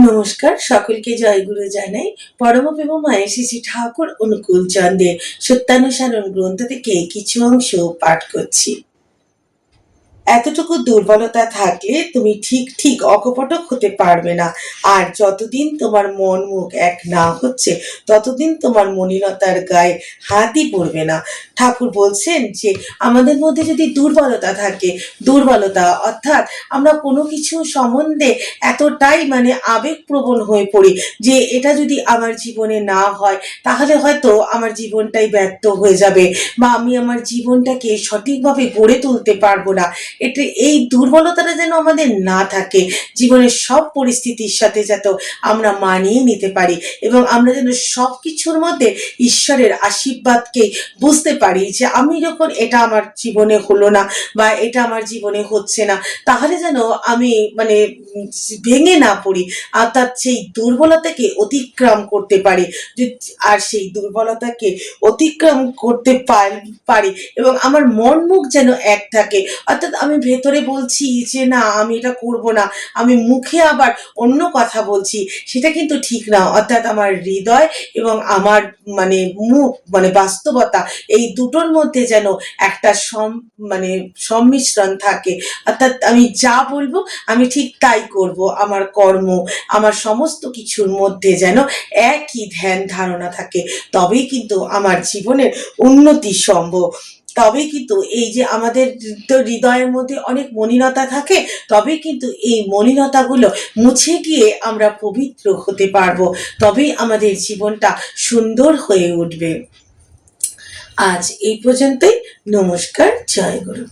নমস্কার, সকলকে জয়গুরু জানাই। পরম প্রেম মায়ের শ্রী শ্রী ঠাকুর অনুকূল চন্দ্রের সত্যানুসারণ গ্রন্থ থেকে কিছু অংশ পাঠ করছি। এতটুকু দুর্বলতা থাকলে তুমি ঠিক অকপটক হতে পারবে না। আর যতদিন তোমার মন মুখ এক না হচ্ছে ততদিন তোমার মলিনতার গায়ে হাতই পড়বে না। ঠাকুর বলছেন যে আমাদের মধ্যে যদি দুর্বলতা থাকে, দুর্বলতা অর্থাৎ আমরা কোনো কিছু সম্বন্ধে এতটাই আবেগপ্রবণ হয়ে পড়ি যে এটা যদি আমার জীবনে না হয় তাহলে হয়তো আমার জীবনটাই ব্যর্থ হয়ে যাবে, বা আমি আমার জীবনটাকে সঠিকভাবে গড়ে তুলতে পারবো না। এই দুর্বলতাটা যেন আমাদের না থাকে, জীবনের সব পরিস্থিতির সাথে যাতে আমরা মানিয়ে নিতে পারি এবং আমরা যেন সব কিছুর মধ্যে ঈশ্বরের আশীর্বাদকে বুঝতে পারি যে আমি যখন এটা আমার জীবনে হলো না বা এটা আমার জীবনে হচ্ছে না, তাহলে যেন আমি ভেঙে না পড়ি, অর্থাৎ সেই দুর্বলতাকে অতিক্রম করতে পারি। আর সেই দুর্বলতাকে অতিক্রম করতে পারি এবং আমার মন মুখ যেন এক থাকে। অর্থাৎ আমি ভেতরে বলছি যে না আমি এটা করব না, আমি মুখে আবার অন্য কথা বলছি, সেটা কিন্তু ঠিক না। অর্থাৎ আমার হৃদয় এবং আমার মুখ বাস্তবতা, এই দুটোর মধ্যে যেন একটা সম্মিশ্রণ থাকে। অর্থাৎ আমি যা বলবো আমি ঠিক তাই করব। আমার কর্ম, আমার সমস্ত কিছুর মধ্যে যেন একই ধ্যান ধারণা থাকে, তবেই কিন্তু আমার জীবনের উন্নতি সম্ভব। তবেই কিন্তু এই যে আমাদের তো হৃদয়ের মধ্যে অনেক মলিনতা থাকে, তবে কিন্তু এই মলিনতাগুলো মুছে গিয়ে আমরা পবিত্র হতে পারবো, তবেই আমাদের জীবনটা সুন্দর হয়ে উঠবে। আজ এই পর্যন্তই। নমস্কার, জয় গুরু।